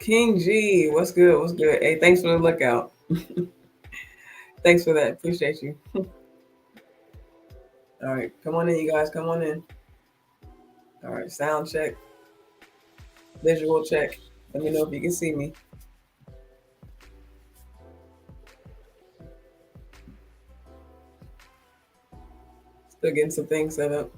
King G, what's good? What's good? Hey, thanks for the lookout. Thanks for that. Appreciate you. All right, come on in, you guys. Come on in. All right, sound check, visual check. Let me know if you can see me. Still getting some things set up.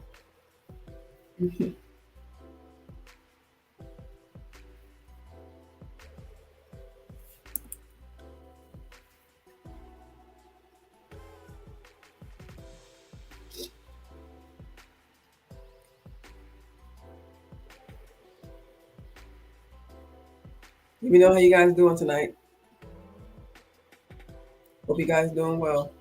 Let me know how you guys doing tonight. Hope you guys doing well.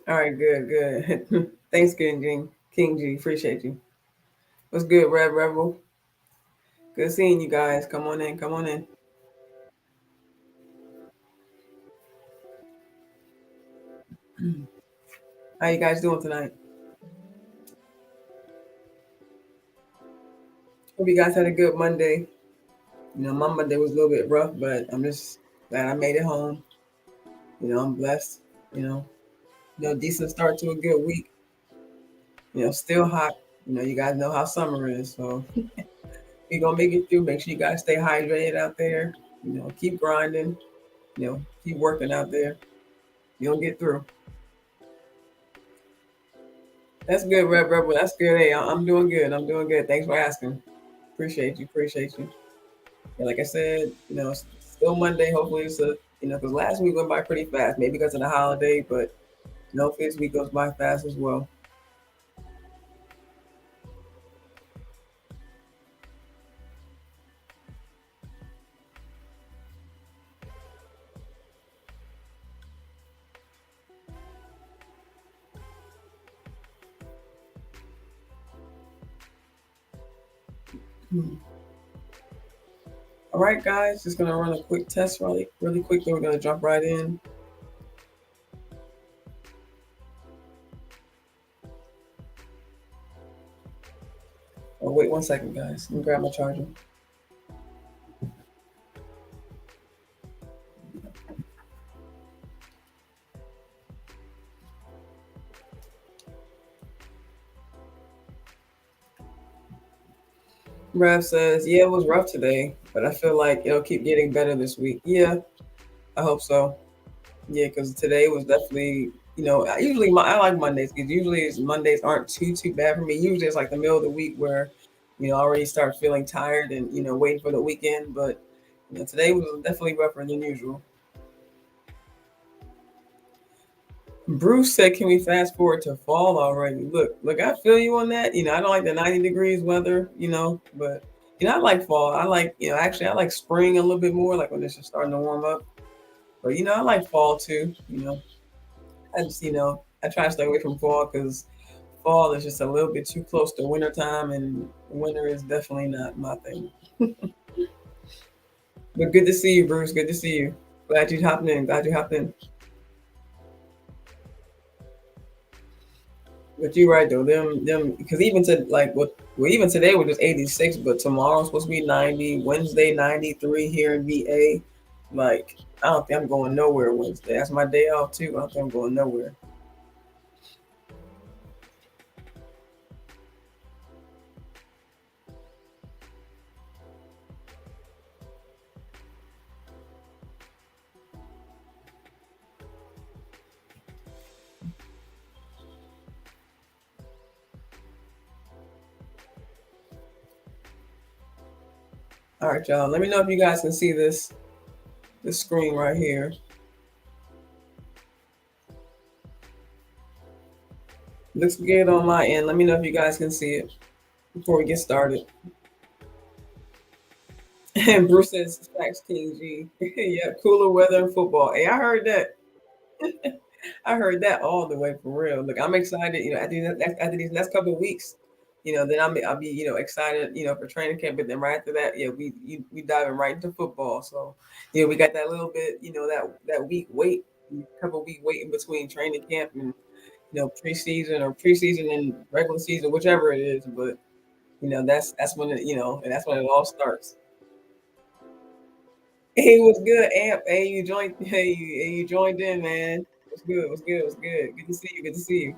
All right, good, good. Thanks, King G. King G, appreciate you. What's good, Red Rebel? Good seeing you guys. Come on in, come on in. How you guys doing tonight? Hope you guys had a good Monday. My Monday was a little bit rough, but I'm just glad I made it home. I'm blessed. You know, decent start to a good week. Still hot. You guys know how summer is, so we gonna make it through. Make sure you guys stay hydrated out there. Keep grinding. Keep working out there. You'll get through. That's good, Red Rebel. That's good. Hey, I'm doing good. I'm doing good. Thanks for asking. Appreciate you. Appreciate you. And like I said, it's still Monday. Hopefully it's because last week went by pretty fast. Maybe because of the holiday, but hopefully this week goes by fast as well. Hmm. All right, guys, just gonna run a quick test really quickly. We're gonna jump right in. Oh, wait 1 second, guys. Let me grab my charger. Rev says, "Yeah, it was rough today, but I feel like it'll keep getting better this week." Yeah, I hope so. Yeah, because today was definitely, usually I like Mondays because usually Mondays aren't too bad for me. Usually it's like the middle of the week where, I already start feeling tired and waiting for the weekend. But today was definitely rougher than usual. Bruce said, "Can we fast forward to fall already?" Look, I feel you on that. I don't like the 90 degrees weather, but I like fall. I like, actually I like spring a little bit more, like when it's just starting to warm up. But I like fall too. I just, I try to stay away from fall because fall is just a little bit too close to winter time, and winter is definitely not my thing. But good to see you, Bruce. Good to see you. Glad you hopped in. Glad you hopped in. But you're right though. Them, because even to like even today we're just 86, but tomorrow's supposed to be 90. Wednesday 93 here in VA. Like I don't think I'm going nowhere Wednesday. That's my day off too. I don't think I'm going nowhere. All right, y'all. Let me know if you guys can see this. the screen right here. Looks good on my end. Let me know if you guys can see it before we get started. And Bruce says, "Facts, King G." Yeah, cooler weather and football. Hey, I heard that. I heard that all the way for real. Look, I'm excited. After these next couple of weeks, then I'll be excited. For training camp. But then right after that, yeah, we diving right into football. So we got that little bit. That week wait, couple week wait in between training camp and preseason and regular season, whichever it is. But that's when and that's when it all starts. Hey, what's good, Amp? Hey, you joined. Hey, you joined in, man. What's good? What's good? What's good? Good to see you. Good to see you.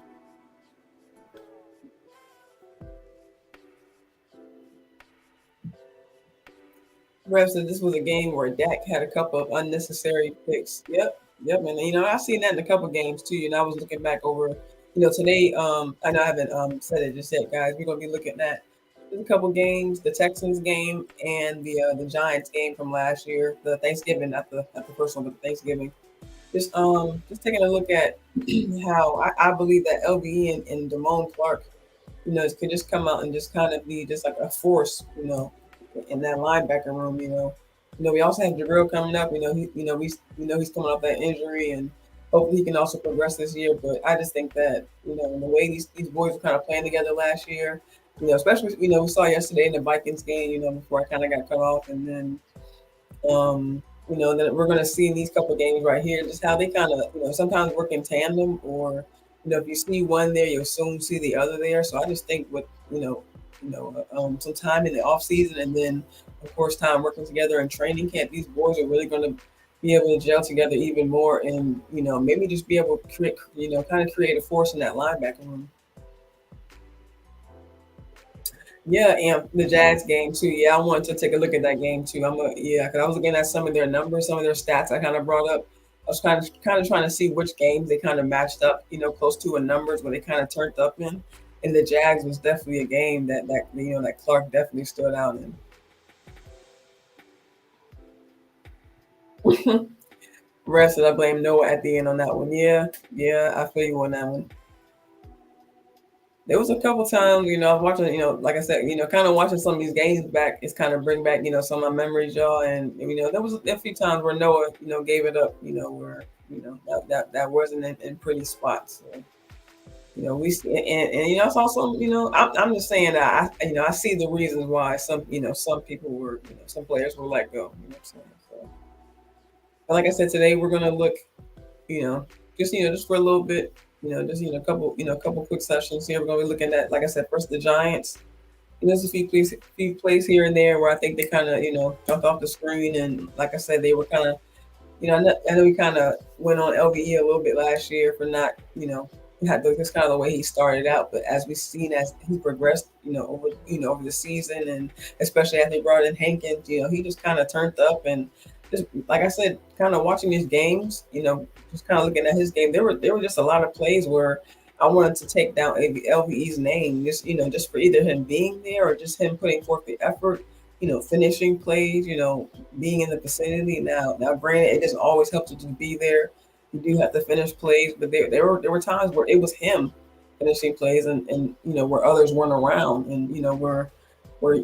Rev said this was a game where Dak had a couple of unnecessary picks. Yep, yep, and I've seen that in a couple of games too. I was looking back over, today. I know I haven't said it just yet, guys. We're gonna be looking at there's a couple games: the Texans game and the Giants game from last year, the Thanksgiving, not the first one, but the Thanksgiving. Just taking a look at how I believe that LVE and Damone Clark, could just come out and just kind of be just like a force, in that linebacker room. We also have Jabril coming up. He's coming off that injury, and hopefully he can also progress this year. But I just think that the way these boys were kind of playing together last year, especially we saw yesterday in the Vikings game, before I kind of got cut off, and then that we're going to see in these couple of games right here, just how they kind of, sometimes work in tandem, or if you see one there, you'll soon see the other there. So I just think with some time in the off season, and then of course time working together in training camp, these boys are really going to be able to gel together even more, and maybe just be able to create, kind of create a force in that linebacker room. Yeah, and the Jazz game too. Yeah, I wanted to take a look at that game too. Because I was looking at some of their numbers, some of their stats. I kind of brought up. I was kind of trying to see which games they kind of matched up, close to in numbers where they kind of turned up in. And the Jags was definitely a game that Clark definitely stood out in. Rest I blame Noah at the end on that one. Yeah, yeah, I feel you on that one. There was a couple times, I was watching, like I said, kind of watching some of these games back. It's kind of bring back, some of my memories, y'all. And there was a few times where Noah, gave it up, where that wasn't in pretty spots. So, we and it's also, I'm just saying that I see the reasons why some people were, some players were let go. You know what I'm saying? So, but like I said, today we're gonna look, you know, just for a little bit, just a couple, a couple quick sessions here. We're gonna be looking at, like I said, first the Giants. There's a few plays here and there where I think they kind of, jumped off the screen, and like I said, they were kind of, I know we kind of went on LVE a little bit last year for not, had this kind of the way he started out, but as we've seen as he progressed, over the season, and especially as they brought in Hankins, he just kind of turned up, and just like I said, kind of watching his games, just kind of looking at his game, there were just a lot of plays where I wanted to take down LVE's name, just just for either him being there or just him putting forth the effort, finishing plays, being in the vicinity. Now, granted, it doesn't always help to just be there. You do have to finish plays, but there were times where it was him finishing plays, and where others weren't around, and where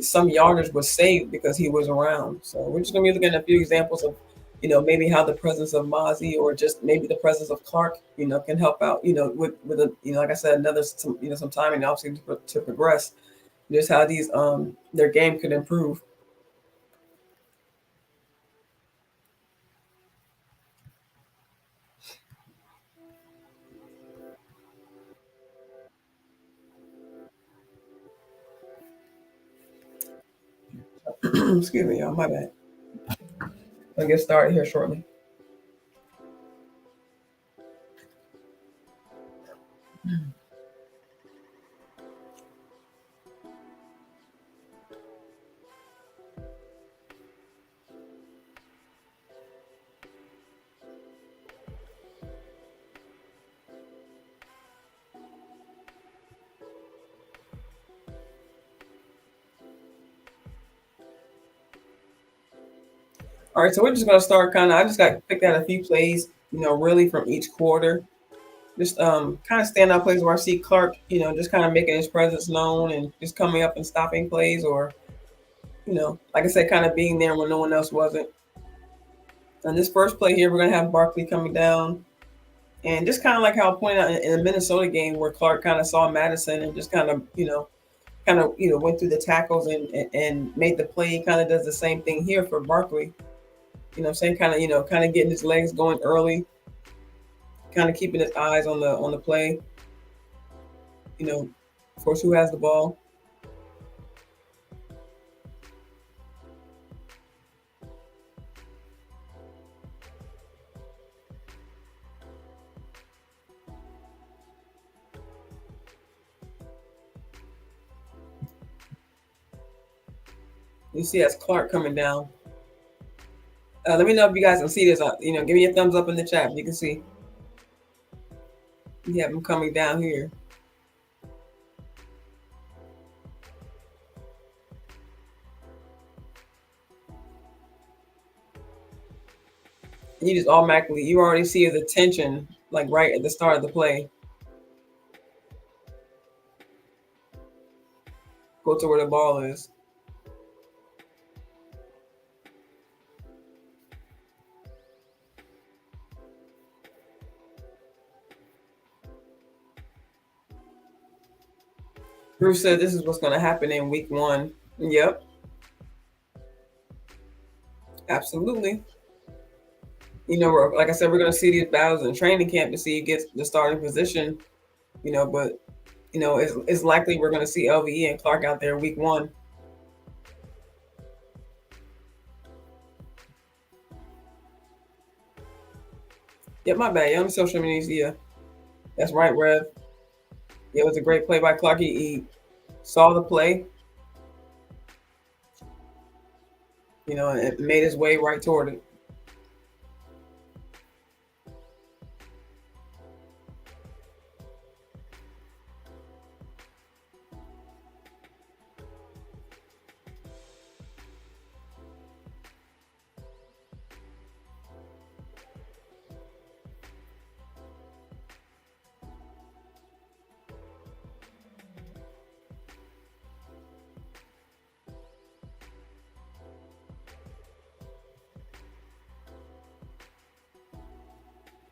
some yardage was saved because he was around. So we're just gonna be looking at a few examples of maybe how the presence of Mozzie, or just maybe the presence of Clark, can help out, with a, like I said, another some time in the offseason to progress. Just how these their game could improve. Excuse me, y'all. My bad. I'll get started here shortly. All right, so we're just gonna start kind of. I just got picked out a few plays, really from each quarter. Just kind of standout plays where I see Clark, just kind of making his presence known and just coming up and stopping plays, or like I said, kind of being there when no one else wasn't. And this first play here, we're gonna have Barkley coming down, and just kind of like how I pointed out in the Minnesota game where Clark kind of saw Madison and just kind of went through the tackles and made the play. He kind of does the same thing here for Barkley. I'm saying, kind of getting his legs going early, kind of keeping his eyes on the play. You know, of course, who has the ball? You see that's Clark coming down. Let me know if you guys can see this. Give me a thumbs up in the chat if you can see. You have him coming down here. And you just automatically, you already see his attention, like right at the start of the play. Go to where the ball is. Bruce said this is what's going to happen in week 1. Yep, absolutely. Like I said, we're going to see these battles in training camp to see who gets the starting position. But it's likely we're going to see LVE and Clark out there week 1. Yep, my bad. Yeah, I'm social media. That's right, Rev. Yeah, it was a great play by Clark. He saw the play, and made his way right toward it.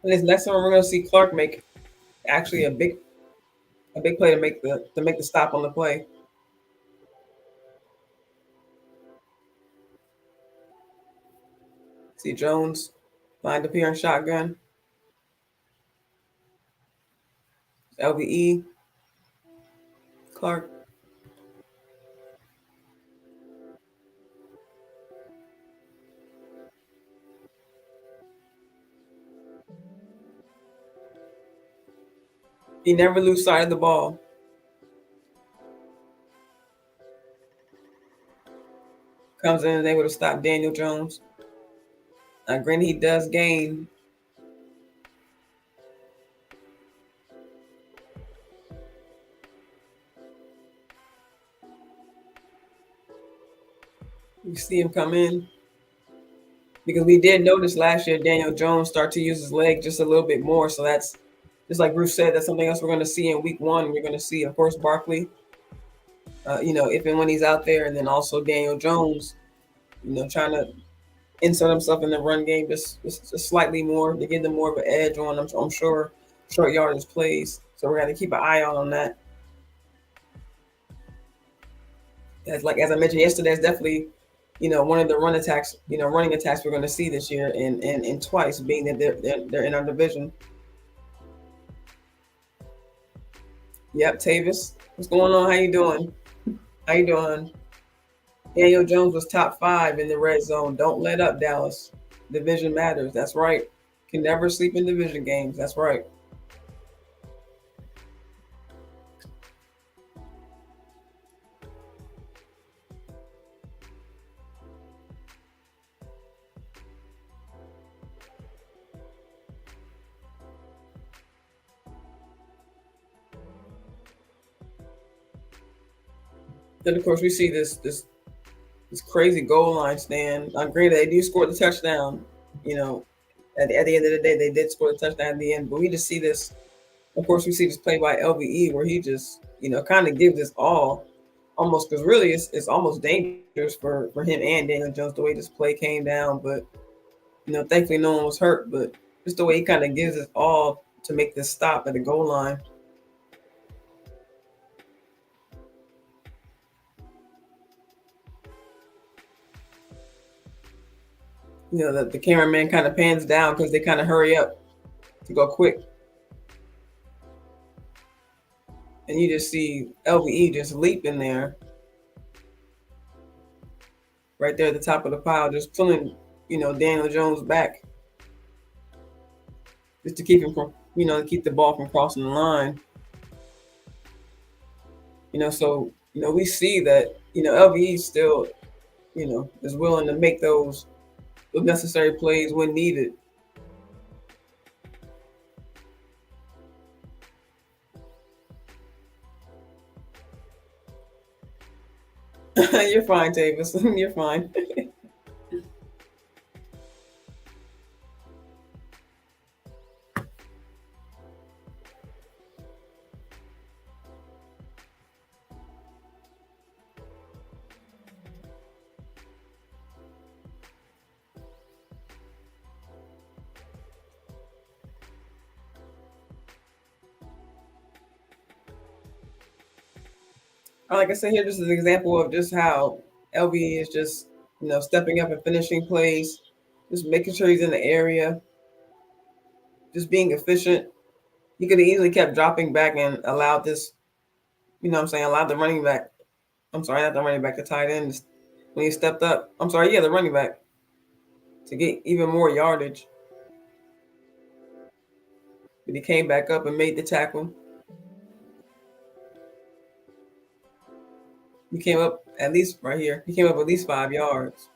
And this next one, we're going to see Clark make actually a big play to make the stop on the play. See Jones lined up here in shotgun. LVE, Clark. He never lose sight of the ball. Comes in and able to stop Daniel Jones. Granted, he does gain. You see him come in. Because we did notice last year Daniel Jones start to use his leg just a little bit more. So that's just like Bruce said, that's something else we're going to see in week 1. We're going to see, of course, Barkley, if and when he's out there, and then also Daniel Jones, trying to insert himself in the run game just slightly more to give them more of an edge on, I'm sure, short yardage plays. So we're going to keep an eye out on that. As I mentioned yesterday, it's definitely one of the running attacks we're going to see this year, and twice being that they're in our division. Yep, Tavis, what's going on? How you doing? How you doing? Daniel Jones was top 5 in the red zone. Don't let up, Dallas. Division matters. That's right. Can never sleep in division games. That's right. Then of course we see this this crazy goal line stand. Granted, they do score the touchdown. You know, at the end of the day, they did score the touchdown at the end. But we just see this. Of course, we see this play by LVE where he just, kind of gives this all, almost because really it's almost dangerous for him and Daniel Jones the way this play came down. But thankfully no one was hurt. But just the way he kind of gives it all to make this stop at the goal line. The cameraman kind of pans down because they kind of hurry up to go quick. And you just see LVE just leap in there, right there at the top of the pile, just pulling, Daniel Jones back, just to keep him from, to keep the ball from crossing the line. So we see that LVE still, is willing to make those necessary plays when needed. You're fine, Tavis. You're fine. Like I said, here, this is an example of just how LVE is just, stepping up and finishing plays, just making sure he's in the area, just being efficient. He could have easily kept dropping back and allowed this, what I'm saying, allowed the running back. I'm sorry, not the running back, the tight end, when he stepped up. I'm sorry, yeah, the running back to get even more yardage. But he came back up and made the tackle. He came up at least right here. He came up at least 5 yards.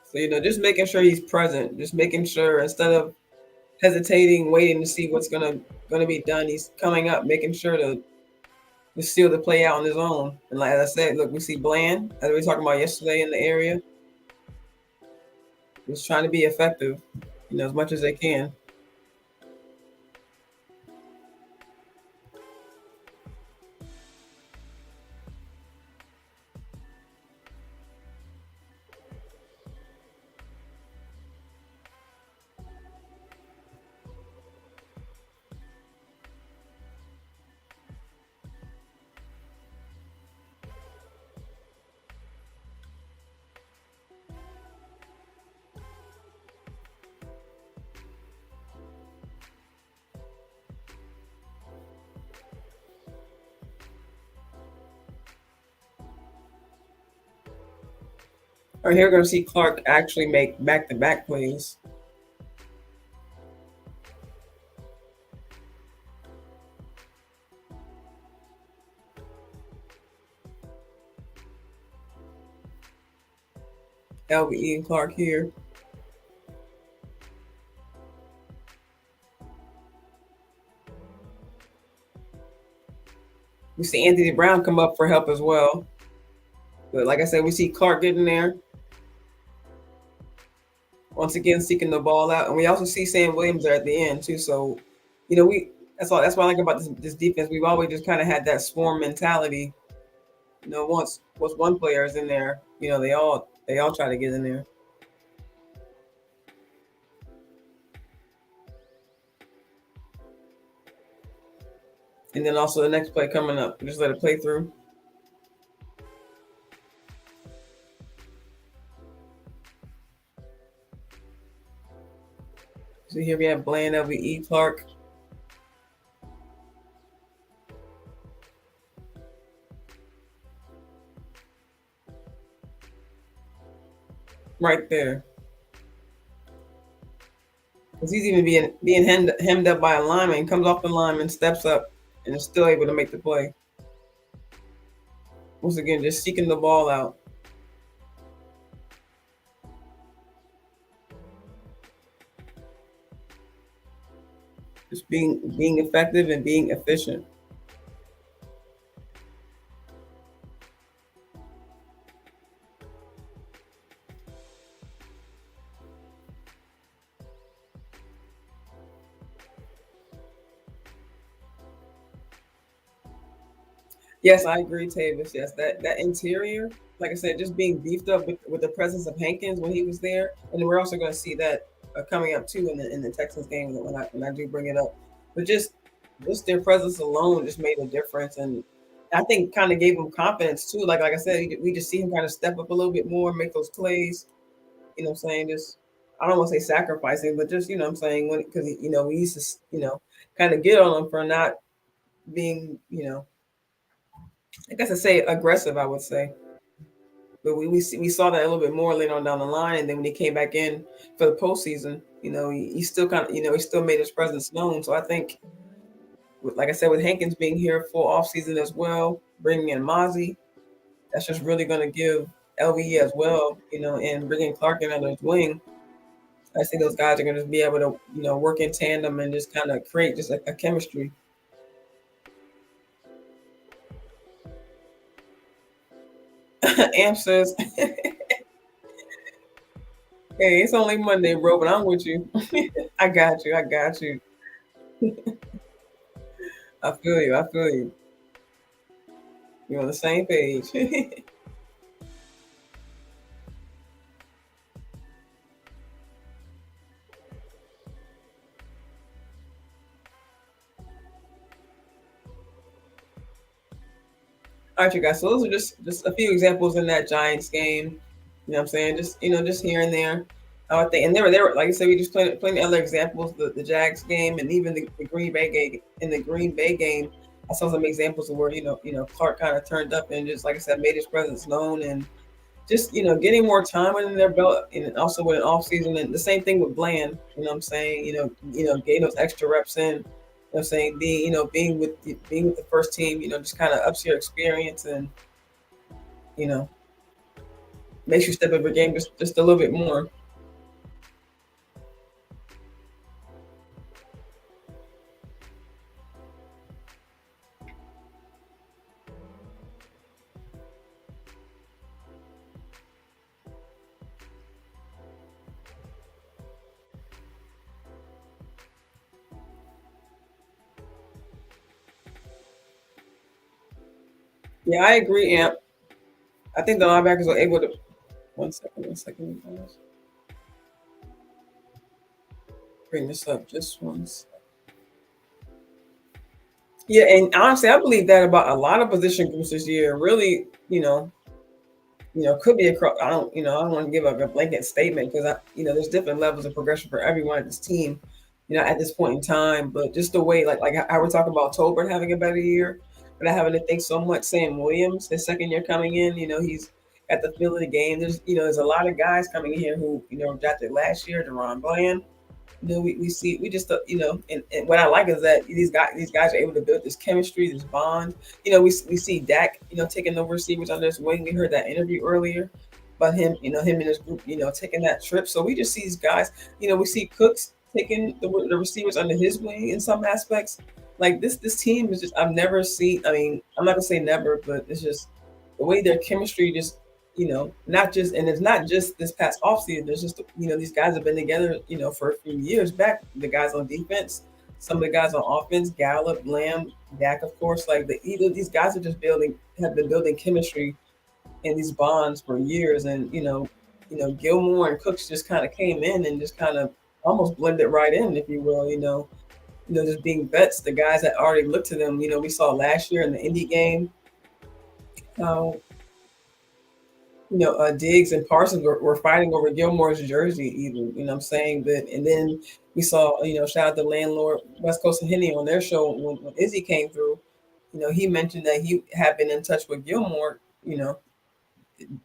So, just making sure he's present, just making sure instead of hesitating, waiting to see what's gonna be done, he's coming up, making sure to seal the play out on his own. And like as I said, look, we see Bland, as we were talking about yesterday in the area, just trying to be effective, as much as they can. All right, here we're going to see Clark actually make back-to-back plays. LVE and Clark here. We see Anthony Brown come up for help as well. But like I said, we see Clark getting there. Once again, seeking the ball out. And we also see Sam Williams there at the end, too. So, that's what I like about this defense. We've always just kind of had that swarm mentality. Once one player is in there, they all try to get in there. And then also the next play coming up, just let it play through. So here we have Bland, LVE, Clark. Right there. Because he's even being hemmed up by a lineman, comes off the lineman, steps up, and is still able to make the play. Once again, just seeking the ball out. Just being effective and being efficient. Yes, I agree, Tavis. Yes, that interior, like I said, just being beefed up with the presence of Hankins when he was there, and then we're also going to see that coming up too in the Texans game when I do bring it up. But just their presence alone just made a difference, and I think kind of gave him confidence too. Like I said, we just see him kind of step up a little bit more, make those plays. You know, what I'm saying just I don't want to say sacrificing, but just what I'm saying when because we used to kind of get on him for not being I guess I say aggressive, I would say. But we saw that a little bit more later on down the line, and then when he came back in for the postseason, he still kind of he still made his presence known. So I think, like I said, with Hankins being here full off season as well, bringing in Mozzie, that's just really going to give LVE as well, and bringing Clark in under his wing. I think those guys are going to be able to work in tandem and just kind of create just a chemistry. Amp says, "Hey, it's only Monday, bro, but I'm with you. I got you. I got you. I feel you. I feel you. You're on the same page." All right, you guys. So those are just a few examples in that Giants game. You know what I'm saying? Just just here and there. I think, and there were like I said, we just plenty other examples. The Jags game, and even the Green Bay game. In the Green Bay game, I saw some examples of where Clark kind of turned up and just like I said, made his presence known, and just getting more time under their belt, and also with an off season, and the same thing with Bland. You know what I'm saying? Getting those extra reps in. You know what I'm saying? Being with the first team, just kind of ups your experience and you know makes you step up your game just a little bit more. Yeah, I agree, Amp. I think the linebackers were able to. One second, guys. Bring this up just once. Yeah, and honestly, I believe that about a lot of position groups this year. Really, could be across. I don't want to give a blanket statement because there's different levels of progression for everyone at this team, at this point in time. But just the way, like how we're talking about Tolbert having a better year, but I having to think so much. Sam Williams, his second year coming in, he's at the field of the game. There's a lot of guys coming in here who drafted last year. Deron Bland, we see we just and what I like is that these guys are able to build this chemistry, this bond. We see Dak taking over receivers under his wing. We heard that interview earlier about him and his group taking that trip. So we just see these guys. We see Cooks taking the receivers under his wing in some aspects. Like this team is just I've never seen. I mean, I'm not gonna say never, but it's just the way their chemistry just not just and it's not just this past offseason. There's just these guys have been together, for a few years back. The guys on defense, some of the guys on offense, Gallup, Lamb, Dak, of course. Like these guys are just have been building chemistry and these bonds for years. And Gilmore and Cooks just kind of came in and just kind of almost blended right in, if you will. Just being vets, the guys that already looked to them. We saw last year in the Indy game how Diggs and Parsons were fighting over Gilmore's jersey, even, what I'm saying? But, and then we saw, shout out to landlord West Coast and Henny on their show when Izzy came through. He mentioned that he had been in touch with Gilmore,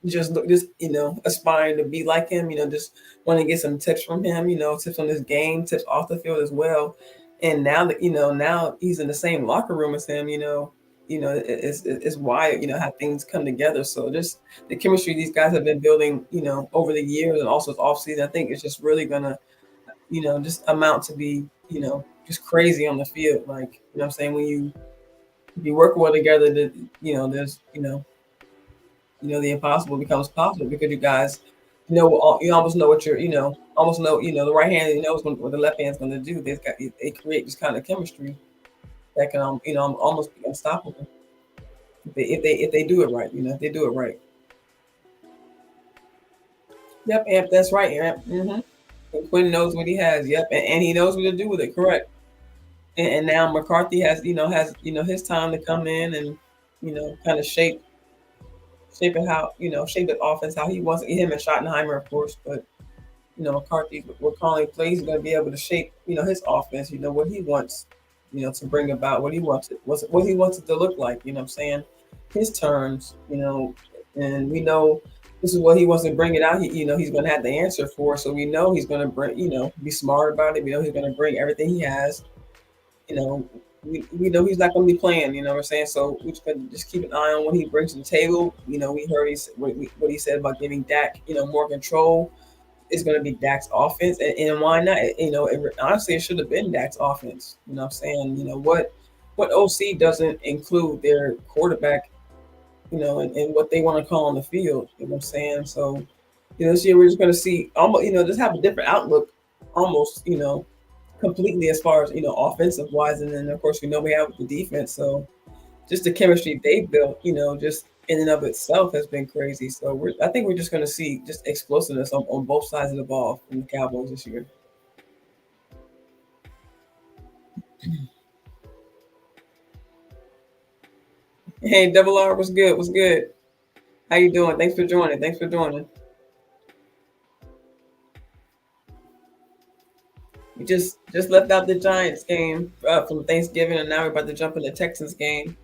just aspiring to be like him, just want to get some tips from him, tips on his game, tips off the field as well. And now that now he's in the same locker room as him, it's why how things come together. So just the chemistry these guys have been building, over the years and also off season, I think it's just really gonna, just amount to be, just crazy on the field. Like, what I'm saying, when you work well together, that there's the impossible becomes possible because you guys you almost know what you're almost know the right hand knows what the left hand's going to do. They create this kind of chemistry that can almost be unstoppable. if they do it right, if they do it right. Yep, Amp, that's right, Amp. And Quinn knows what he has. Yep, and he knows what to do with it. Correct. And now McCarthy has his time to come in and kind of shape it how shape the offense how he wants it. Him and Schottenheimer, of course, but McCarthy, we're calling plays, he's going to be able to shape, his offense, what he wants, to bring about, what he wants it to look like, what I'm saying? His terms, and we know this is what he wants to bring it out. He's going to have the answer for, so we know he's going to bring, be smart about it. We know he's going to bring everything he has, you know, we know he's not going to be playing, what I'm saying? So we just got to just keep an eye on what he brings to the table. We heard what he said about giving Dak, more control is going to be Dak's offense, and why not? Honestly, it should have been Dak's offense. You know what I'm saying? What OC doesn't include their quarterback, and what they want to call on the field. You know what I'm saying? So, this year we're just going to see almost, just have a different outlook, almost, completely as far as offensive wise, and then of course we know we have the defense. So just the chemistry they built, just in and of itself has been crazy. So I think we're just going to see just explosiveness on both sides of the ball from the Cowboys this year. Hey, Double R, what's good? What's good? How you doing? Thanks for joining. Thanks for joining. We just left out the Giants game from Thanksgiving, and now we're about to jump in the Texans game.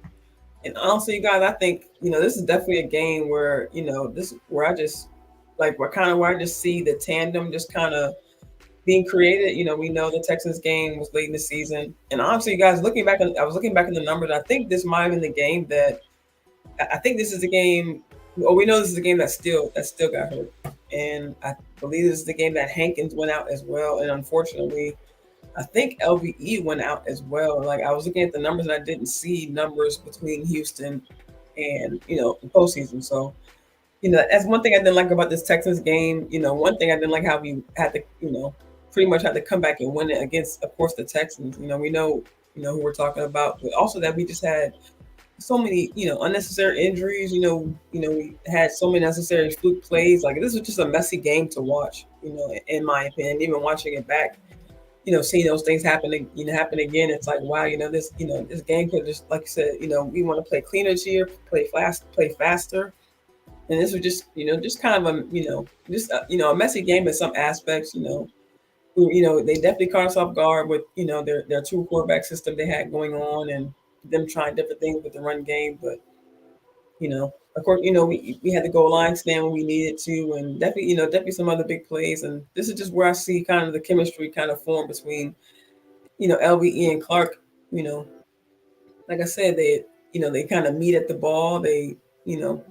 And honestly, you guys, I think this is definitely a game where this where I just like where I just see the tandem just kind of being created. We know the Texans game was late in the season, and honestly, you guys, I was looking back in the numbers. I think this might have been the game that I think this is the game. Well, we know this is the game that still got hurt, and I believe this is the game that Hankins went out as well. And unfortunately, I think LVE went out as well. Like I was looking at the numbers, and I didn't see numbers between Houston and the postseason. So that's one thing I didn't like about this Texans game. One thing I didn't like how we had to, pretty much had to come back and win it against, of course, the Texans. We know, who we're talking about, but also that we just had so many, unnecessary injuries. We had so many necessary fluke plays. Like this was just a messy game to watch. In my opinion, even watching it back, seeing those things happen again. It's like, wow, this game could just, like you said, we want to play cleaner this year, play faster. And this was just kind of a messy game in some aspects. They definitely caught us off guard with their two quarterback system they had going on, and them trying different things with the run game. But of course, we had the goal line stand when we needed to, and definitely some other big plays. And this is just where I see kind of the chemistry kind of form between LVE and Clark. You know, like I said, they kind of meet at the ball. They you know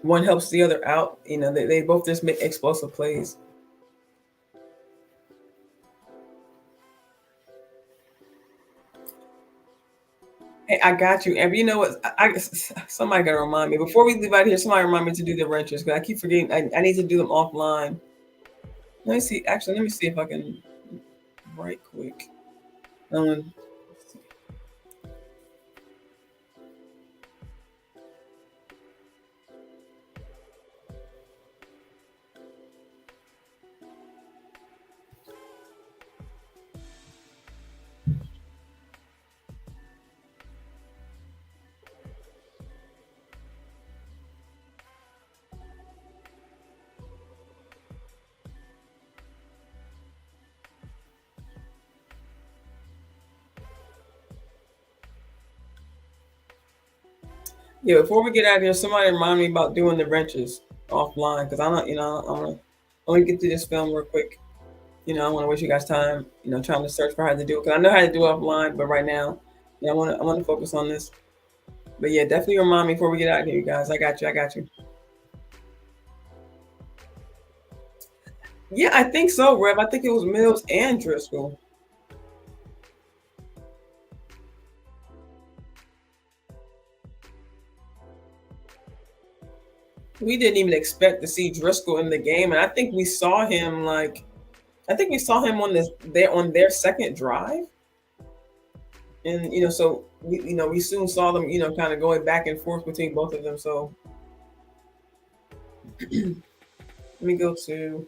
one helps the other out. They both just make explosive plays. Hey, I got you. And you know what? Somebody gotta remind me before we leave out here. Somebody remind me to do the wrenches because I keep forgetting. I need to do them offline. Let me see. Actually, let me see if I can right quick. Um, yeah, before we get out of here, somebody remind me about doing the wrenches offline because I'm not. I want to get through this film real quick. I don't want to waste you guys' time. Trying to search for how to do it because I know how to do it offline, but right now, I want to focus on this. But yeah, definitely remind me before we get out of here, you guys. I got you. I got you. Yeah, I think so, Rev. I think it was Mills and Driscoll. We didn't even expect to see Driscoll in the game, and I think we saw him I think we saw him on their second drive, and so we soon saw them, kind of going back and forth between both of them. So let me go to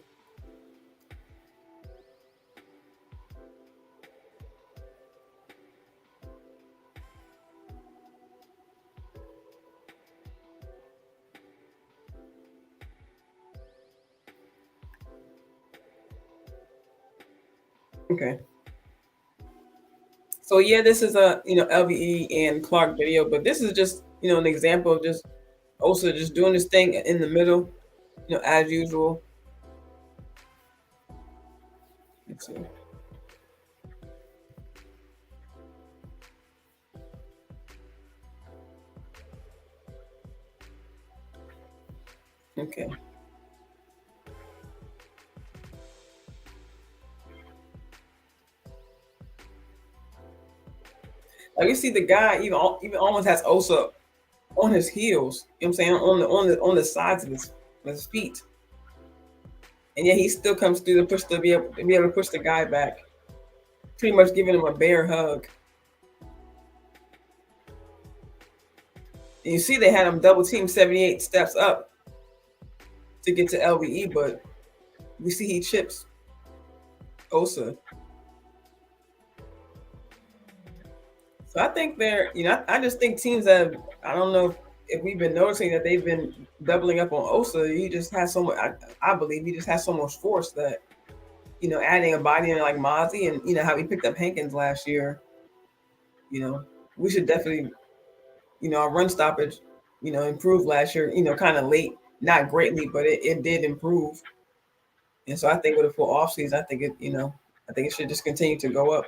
okay. So yeah, this is a LVE and Clark video, but this is just an example of just also just doing this thing in the middle, as usual. Let's see. Okay. Like you see the guy even almost has Osa on his heels. You know what I'm saying? On the sides of his feet. And yet he still comes through to push to be able to push the guy back. Pretty much giving him a bear hug. And you see they had him double team 78 steps up to get to LVE, but we see he chips Osa. So I think I just think teams have, I don't know if we've been noticing that they've been doubling up on Osa. He just has so much, I believe he just has so much force that, adding a body in like Mozzie and, how he picked up Hankins last year, you know, we should definitely, our run stoppage, improved last year, kind of late, not greatly, but it did improve. And so I think with a full offseason, I think it should just continue to go up.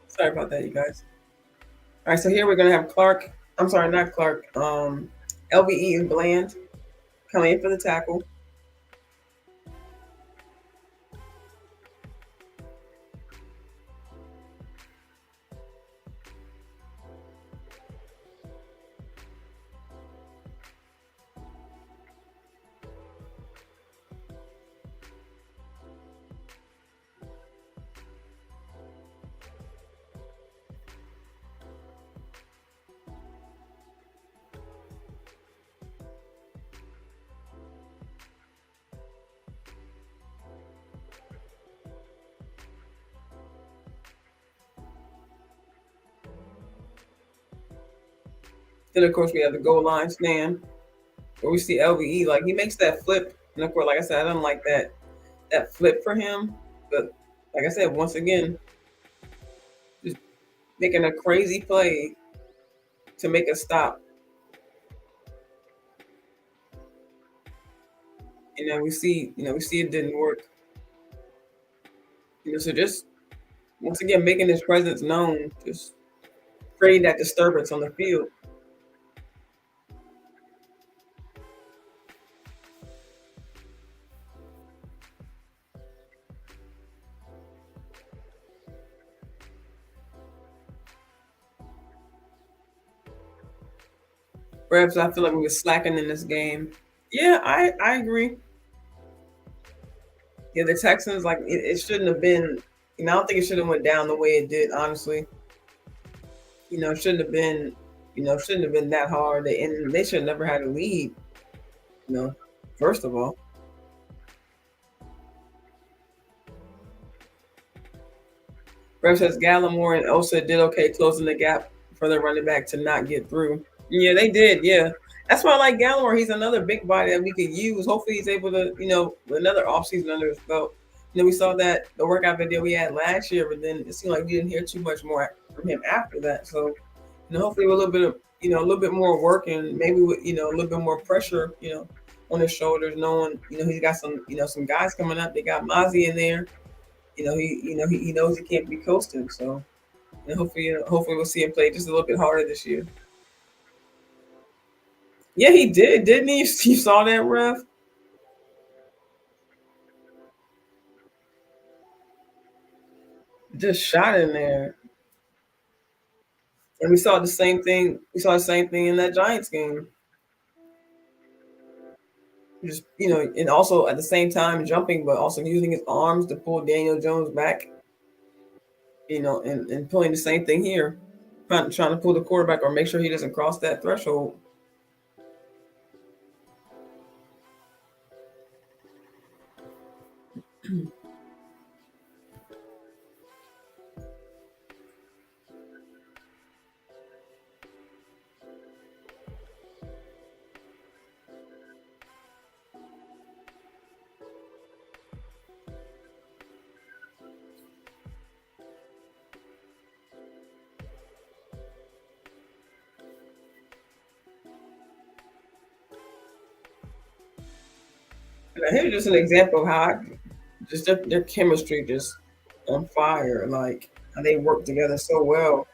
Sorry about that, you guys. All right, so here we're gonna have Clark. I'm sorry, not Clark. LVE and Bland coming in for the tackle. Then of course we have the goal line stand where we see LVE like he makes that flip. And of course, like I said, I don't like that flip for him. But like I said, once again, just making a crazy play to make a stop. And then we see it didn't work. So just once again making his presence known, just creating that disturbance on the field. Perhaps I feel like we were slacking in this game. Yeah, I agree. Yeah, the Texans like it shouldn't have been. I don't think it should have went down the way it did. Honestly, it shouldn't have been. Shouldn't have been that hard. And they should have never had a lead. You know, first of all, Rev says Gallimore and Osa did okay closing the gap for their running back to not get through. Yeah, they did. Yeah, that's why I like Gallimore. He's another big body that we could use. Hopefully, he's able to, another offseason under his belt. We saw that the workout video we had last year, but then it seemed like we didn't hear too much more from him after that. So, hopefully, with a little bit of, a little bit more work and maybe with, a little bit more pressure, on his shoulders, knowing, he's got some, some guys coming up. They got Mozzie in there. He knows he can't be coasting. So, hopefully, hopefully we'll see him play just a little bit harder this year. Yeah, he did, didn't he? You saw that, ref? Just shot in there. And we saw the same thing. We saw the same thing in that Giants game. Just and also at the same time jumping, but also using his arms to pull Daniel Jones back. And pulling the same thing here, trying to pull the quarterback or make sure he doesn't cross that threshold. And here's just an example of how just their chemistry just on fire. Like how they work together so well.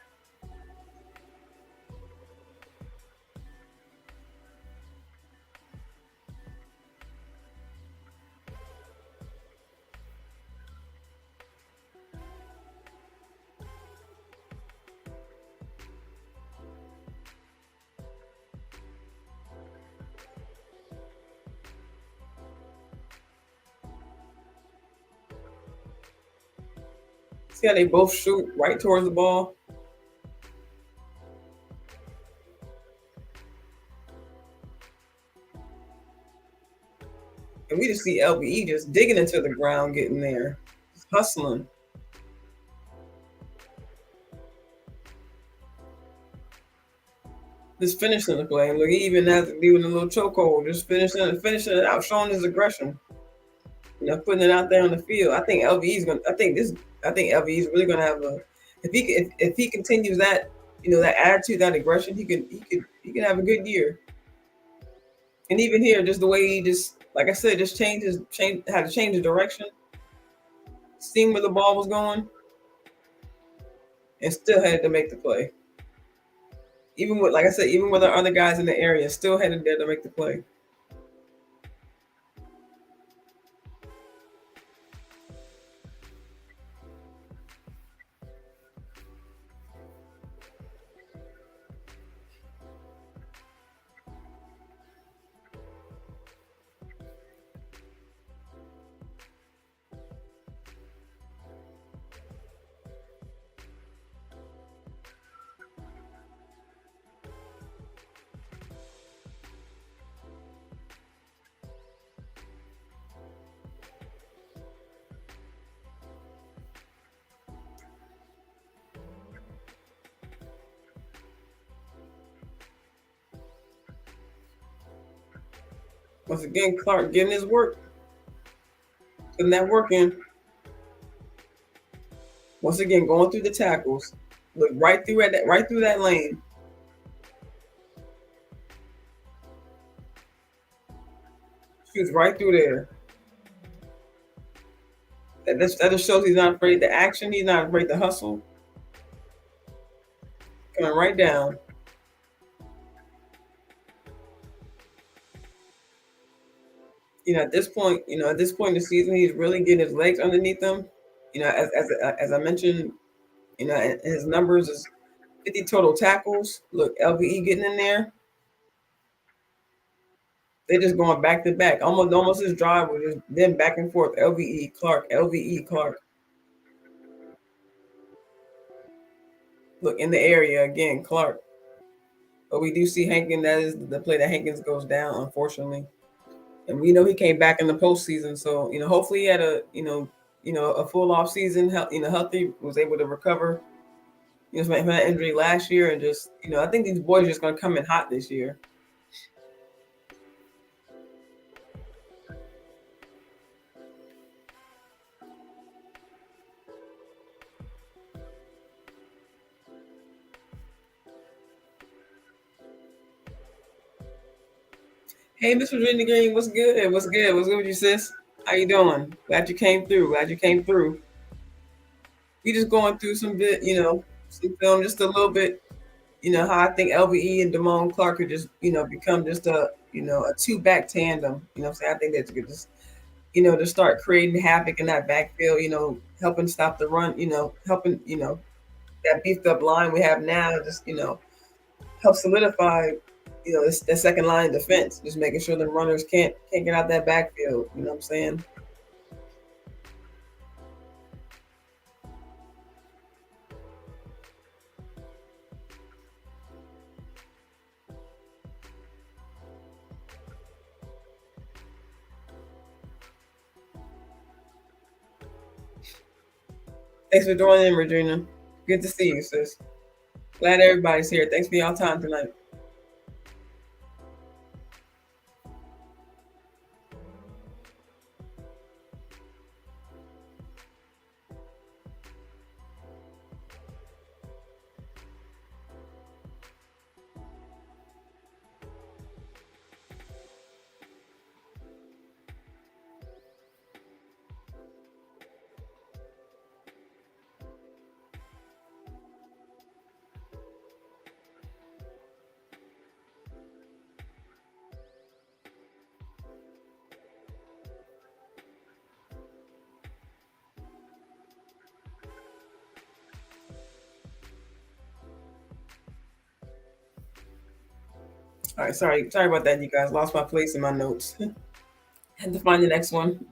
See how they both shoot right towards the ball. And we just see LVE just digging into the ground, getting there, just hustling. Just finishing the play. And look, he even has to do in a little chokehold, just finishing it out, showing his aggression. Putting it out there on the field. I think LVE is going. I think LVE is really going to have a. If he continues that, that attitude, that aggression, he can have a good year. And even here, just the way he just, like I said, just had to change the direction, seeing where the ball was going, and still had to make the play. Even with, like I said, even with the other guys in the area, still headed there to make the play. Once again, Clark getting his work, putting that work in. Once again, going through the tackles, look right through that lane. Shoots right through there. That just shows he's not afraid to action. He's not afraid to hustle. Coming right down. At this point in the season, he's really getting his legs underneath him. As I mentioned, his numbers is 50 total tackles. Look, LVE getting in there. They're just going back to back. Almost his drive was just them back and forth. LVE Clark, LVE Clark. Look in the area again, Clark. But we do see Hankins. That is the play that Hankins goes down, unfortunately. And we know he came back in the postseason. So hopefully he had a a full off season. Healthy, was able to recover. from that injury last year, and just I think these boys are just gonna come in hot this year. Hey, Miss Virginia Green, what's good? What's good? What's good with you, sis? How you doing? Glad you came through. Glad you came through. We just going through some bit, some film, just a little bit. How I think LVE and Damone Clark could just, become just a two back tandem. What I'm saying? I think that's good. Just, to start creating havoc in that backfield. Helping stop the run. Helping, that beefed up line we have now. Just, help solidify, this that second line of defense. Just making sure the runners can't get out that backfield. You know what I'm saying? Thanks for joining in, Regina. Good to see you, sis. Glad everybody's here. Thanks for y'all time tonight. All right, sorry about that, you guys. Lost my place in my notes. Had to find the next one.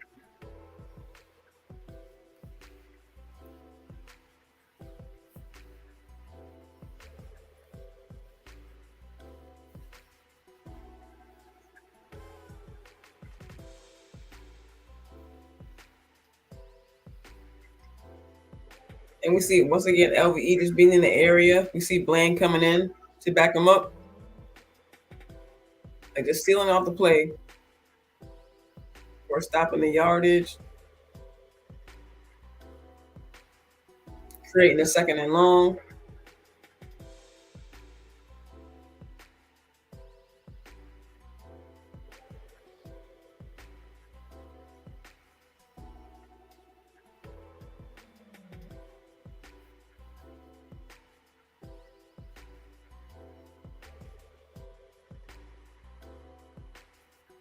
And we see once again LVE just being in the area. We see Bland coming in to back him up, like just sealing off the play or stopping the yardage, creating a second and long.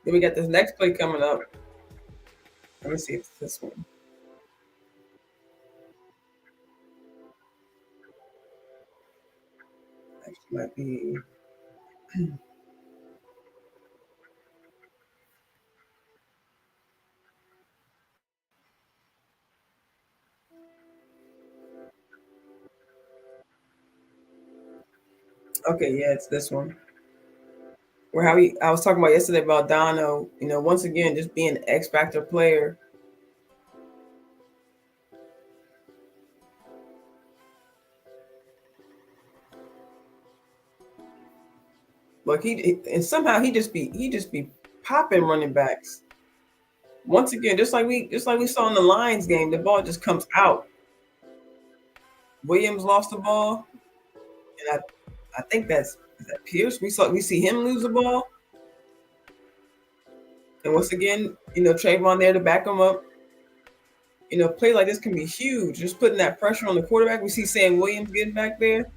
Then we got this next play coming up. Let me see if it's this one. Actually, might be. Okay, yeah, it's this one. Where I was talking about yesterday about Dono, once again just being an X factor player. Like and somehow he just be popping running backs. Once again, just like we saw in the Lions game, the ball just comes out. Williams lost the ball, and I think is that Pierce. We see him lose the ball, and once again, Trayvon there to back him up. Play like this can be huge. Just putting that pressure on the quarterback. We see Sam Williams getting back there.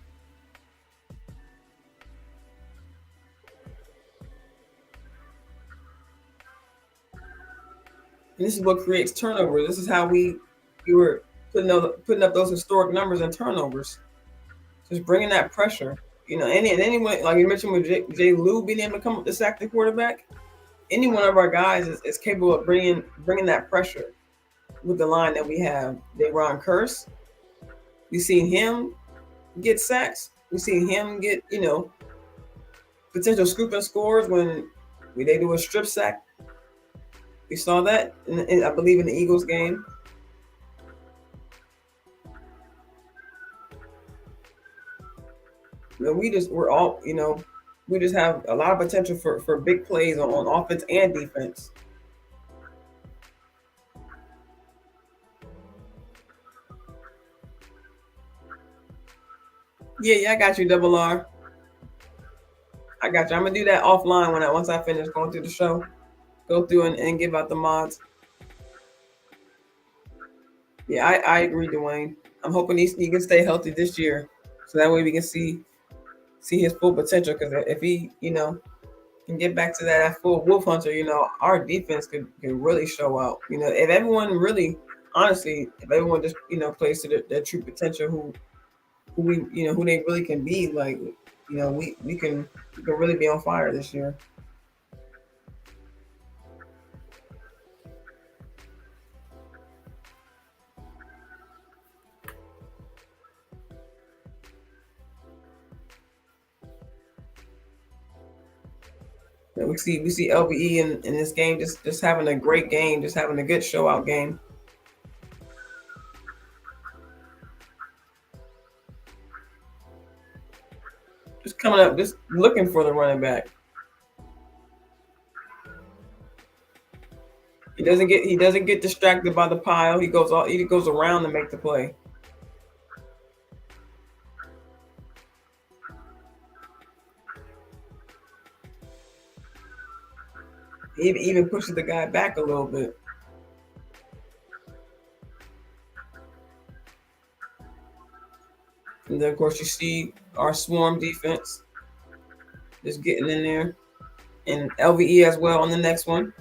And this is what creates turnovers. This is how we were putting up those historic numbers and turnovers. Just bringing that pressure. Anyone like you mentioned with Jay Lou being able to come up to sack the quarterback. Any one of our guys is capable of bringing that pressure with the line that we have. Ron Curse. We've seen him get sacks. We've seen him get potential scoop and scores when they do a strip sack. We saw that, I believe, in the Eagles game. we're all we just have a lot of potential for big plays on offense and defense. Yeah, yeah, I got you, Double R. I got you. I'm gonna do that offline once I finish going through the show. Go through and give out the mods. Yeah, I agree, Dwayne. I'm hoping he can stay healthy this year, so that way we can see his full potential. Because if he can get back to that full wolf hunter, our defense could really show out. If everyone really, honestly, if everyone just plays to their true potential, who they really can be, like we can really be on fire this year. We see LVE in this game just having a great game, just having a good show out game. Just coming up, just looking for the running back. He doesn't get distracted by the pile. He goes around to make the play. He even pushes the guy back a little bit. And then of course you see our swarm defense just getting in there. And LVE as well on the next one.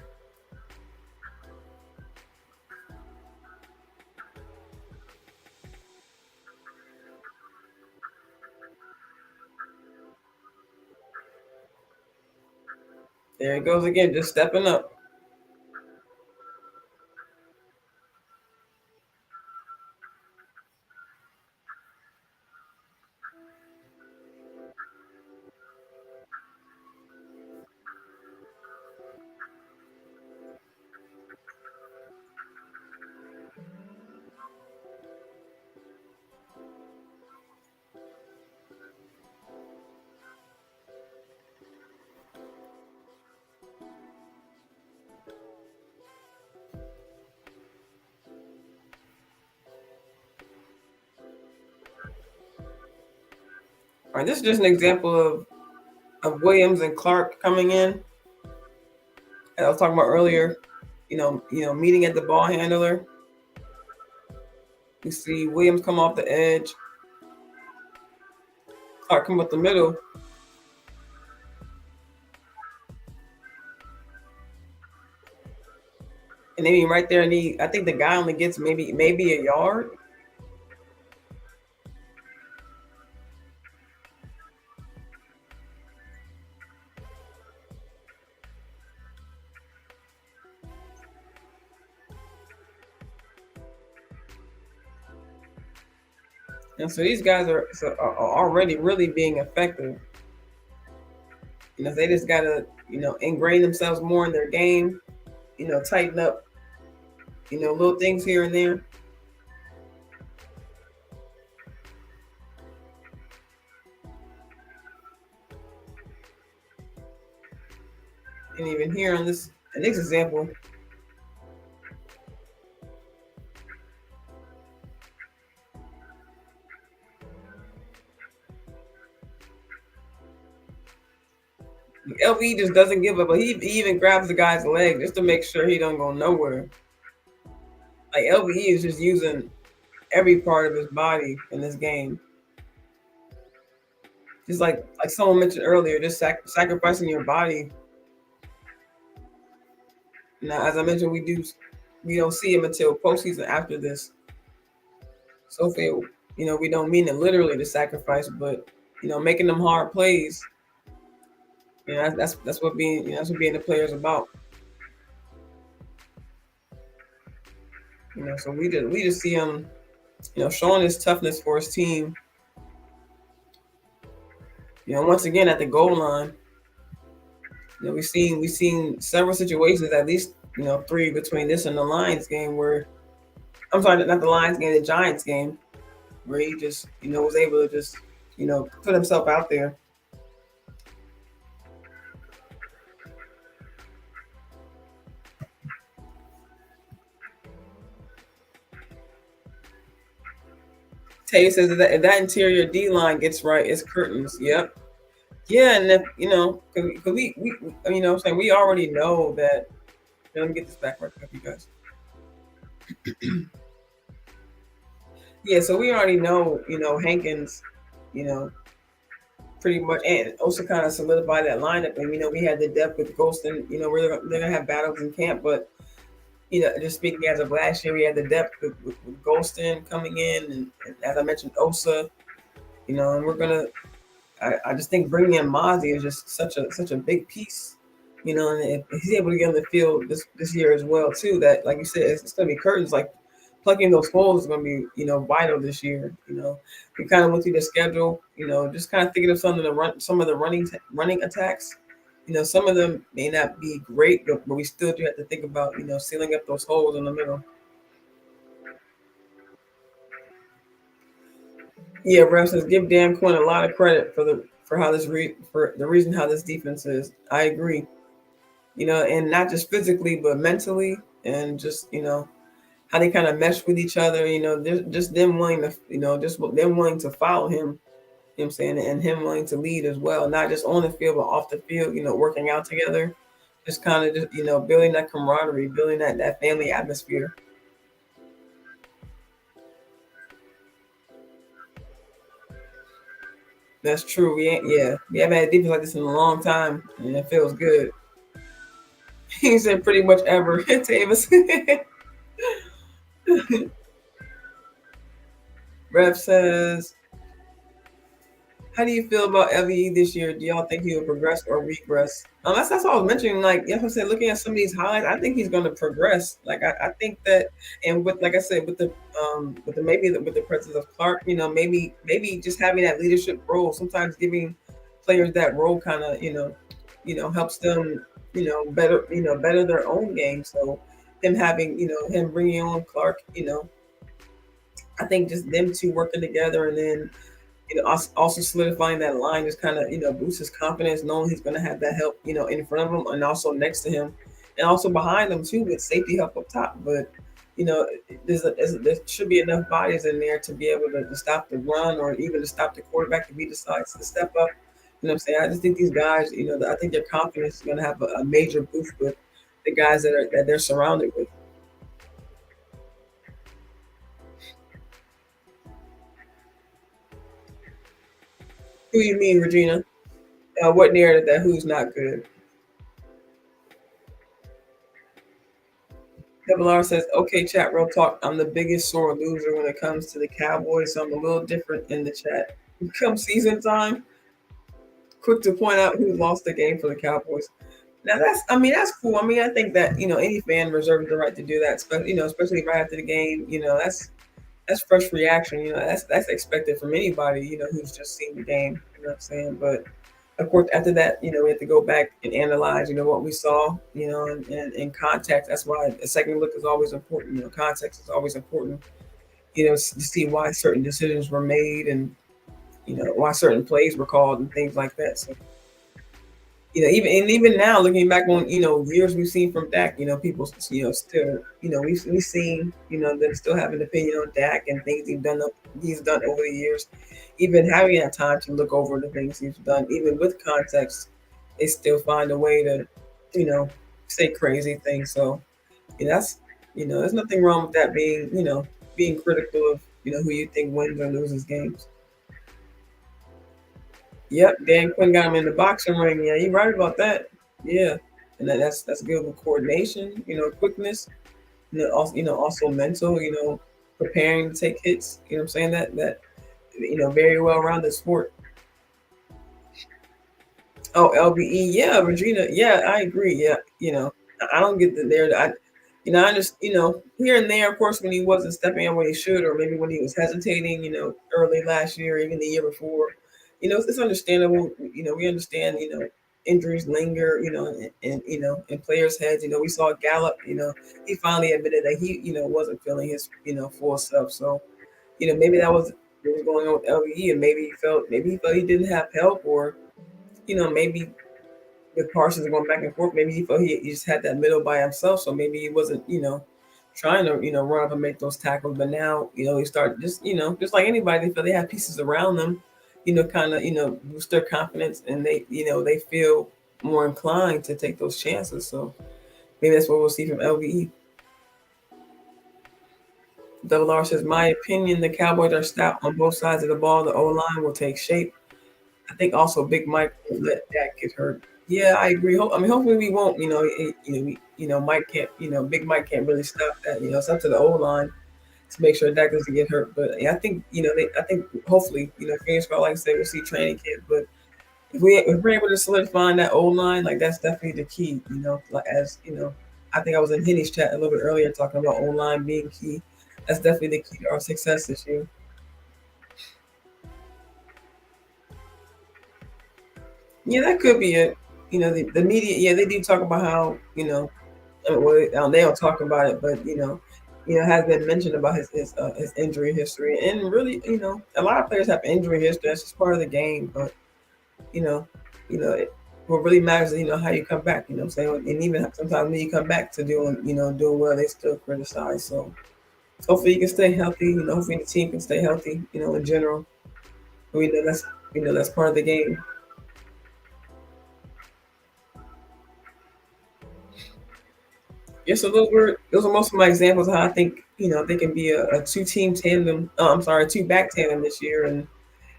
There it goes again, just stepping up. All right, this is just an example of Williams and Clark coming in. As I was talking about earlier, meeting at the ball handler. You see Williams come off the edge, Clark come up the middle, and then right there, and I think the guy only gets maybe a yard. And so these guys are already really being effective. They just gotta ingrain themselves more in their game. Tighten up little things here and there. And even here on this next example, LV just doesn't give up, but he even grabs the guy's leg just to make sure he don't go nowhere. Like LVE is just using every part of his body in this game. Just like someone mentioned earlier, just sacrificing your body. Now, as I mentioned, we don't see him until postseason after this. So if we don't mean it literally to sacrifice, but making them hard plays. That's what being a player is about. So we just see him, showing his toughness for his team. Once again at the goal line. We've seen several situations, at least three between this and the Lions game where I'm sorry, not the Lions game, the Giants game, where he just was able to just put himself out there. Tay says that if that interior D line gets right, it's curtains. Yep. Yeah, and if cause I'm saying we already know that. Let me get this back right quick, you guys. Yeah, so we already know, Hankins, you know, pretty much, and also kind of solidified that lineup. And we had the depth with Ghost, and they're gonna have battles in camp. But just speaking as of last year, we had the depth with Golston coming in, and as I mentioned, Osa. And we're gonna. I just think bringing in Mozzie is just such a big piece. And if he's able to get on the field this year as well too, that like you said, it's gonna be curtains. Like plugging those holes is gonna be vital this year. We kind of went through the schedule. Just kind of thinking of some of the running attacks. Some of them may not be great, but we still do have to think about sealing up those holes in the middle. Yeah, Ref says give Dan Quinn a lot of credit for how for the reason how this defense is. I agree. And not just physically but mentally, and just how they kind of mesh with each other. Just them willing to just them willing to follow him. You know what I'm saying, and him willing to lead as well, not just on the field but off the field. Working out together, just kind of just building that camaraderie, building that family atmosphere. That's true. We haven't had a defense like this in a long time, and it feels good. He said pretty much ever. Tavis. Rev says, how do you feel about LVE this year? Do y'all think he will progress or regress? That's all I was mentioning. Like, yes, I said, looking at some of these highlights, I think he's going to progress. Like, I think that, and with, like I said, with the maybe with the presence of Clark, maybe just having that leadership role, sometimes giving players that role kind of, helps them, better their own game. So him having, him bringing on Clark, I think just them two working together, and then also solidifying that line just kind of boosts his confidence, knowing he's going to have that help in front of him and also next to him, and also behind him too with safety help up top. But there should be enough bodies in there to be able to stop the run or even to stop the quarterback if he decides to step up. You know what I'm saying? I just think these guys, I think their confidence is going to have a major boost with the guys that they're surrounded with. Who you mean, Regina? What narrative that who's not good? Double R says, okay, chat, real talk. I'm the biggest sore loser when it comes to the Cowboys, so I'm a little different in the chat. Come season time, quick to point out who lost the game for the Cowboys. Now that's cool. I mean, I think that any fan reserves the right to do that, but especially right after the game. That's fresh reaction. That's expected from anybody. Who's just seen the game. You know what I'm saying? But of course, after that, we have to go back and analyze, what we saw, and context. That's why a second look is always important. Context is always important. To see why certain decisions were made, and why certain plays were called and things like that. So even now, looking back on years we've seen from Dak, people still we've seen them still have an opinion on Dak and things he's done over the years. Even having that time to look over the things he's done, even with context, they still find a way to say crazy things. So that's there's nothing wrong with that being critical of who you think wins or loses games. Yep, Dan Quinn got him in the boxing ring. Yeah, you're right about that. Yeah, and that's good with coordination, quickness, also mental, preparing to take hits. You know what I'm saying? That very well rounded sport. Oh, LVE, yeah, Regina, yeah, I agree. Yeah, I don't get the there. I just here and there, of course, when he wasn't stepping in when he should, or maybe when he was hesitating, early last year, even the year before, it's understandable. We understand, injuries linger, in players' heads. We saw Gallup, he finally admitted that he, wasn't feeling his, full self. So, maybe that was what was going on with LVE, and maybe he felt he didn't have help, or maybe with Parsons going back and forth, maybe he felt he just had that middle by himself, so maybe he wasn't trying to run up and make those tackles. But now he started just just like anybody, they feel they have pieces around them, kind of boost their confidence, and they feel more inclined to take those chances. So maybe that's what we'll see from LVE. Double R says, my opinion, the Cowboys are stout on both sides of the ball. The O line will take shape. I think also Big Mike won't let Dak get hurt. Yeah, I agree. I mean, hopefully we won't. Mike can't. Big Mike can't really stop that. It's up to the O line to make sure Dak doesn't get hurt. But yeah, I think I think hopefully fingers crossed. Like I said, we'll see training camp. But if we're able to solidify that O line, like that's definitely the key. Like as I think I was in Henny's chat a little bit earlier talking about O line being key. That's definitely the key to our success this year. Yeah, that could be it. The media, yeah, they do talk about how, well, they don't talk about it, but has been mentioned about his injury history, and really, a lot of players have injury history. That's just part of the game. But you know, what really matters is how you come back. You know what I'm saying? And even sometimes when you come back to doing well, they still criticize. So hopefully you can stay healthy. Hopefully the team can stay healthy. In general, we know that's part of the game. Yeah, so those are most of my examples of how I think they can be a two-team tandem. I'm sorry, two-back tandem this year, and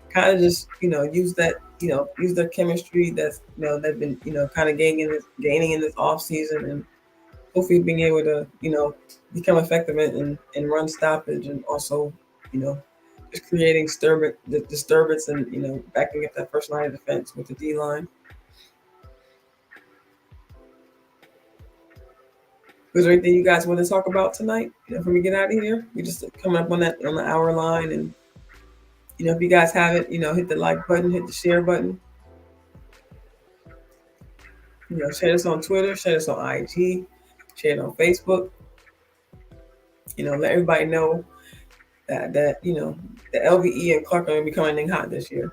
kind of just use that use their chemistry that's they've been kind of gaining in this off season, and hopefully being able to become effective in run stoppage, and also just creating disturbance, and backing up that first line of defense with the D line. Was there anything you guys want to talk about tonight before we get out of here? We just coming up on the hour line, and if you guys have it, hit the like button, hit the share button. Share us on Twitter, share us on IG, share it on Facebook. Let everybody know that the LVE and Clark are going to be coming in hot this year.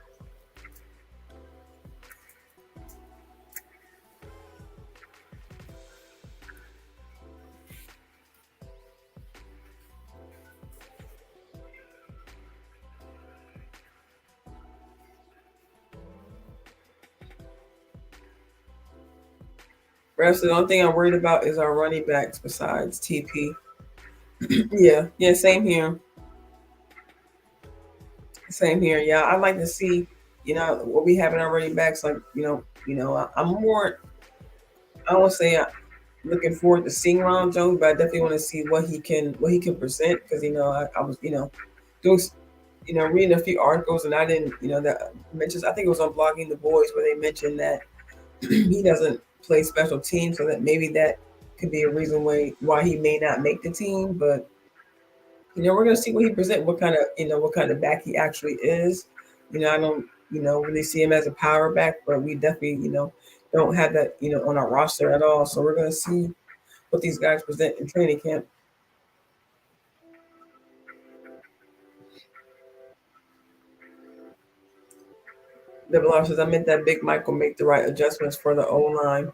Perhaps the only thing I'm worried about is our running backs besides TP. Yeah, same here. Same here. Yeah, I'd like to see, what we have in our running backs. Like, I'm more. I don't want to say looking forward to seeing Ron Jones, but I definitely want to see what he can present, because I was doing reading a few articles, and I didn't that mentions, I think it was on Blogging the Boys, where they mentioned that he doesn't play special teams, so that maybe that could be a reason why he may not make the team. But we're gonna see what he present, what kind of back he actually is. I don't really see him as a power back, but we definitely don't have that on our roster at all. So we're gonna see what these guys present in training camp. Double R says, I meant that Big Mike will make the right adjustments for the O line.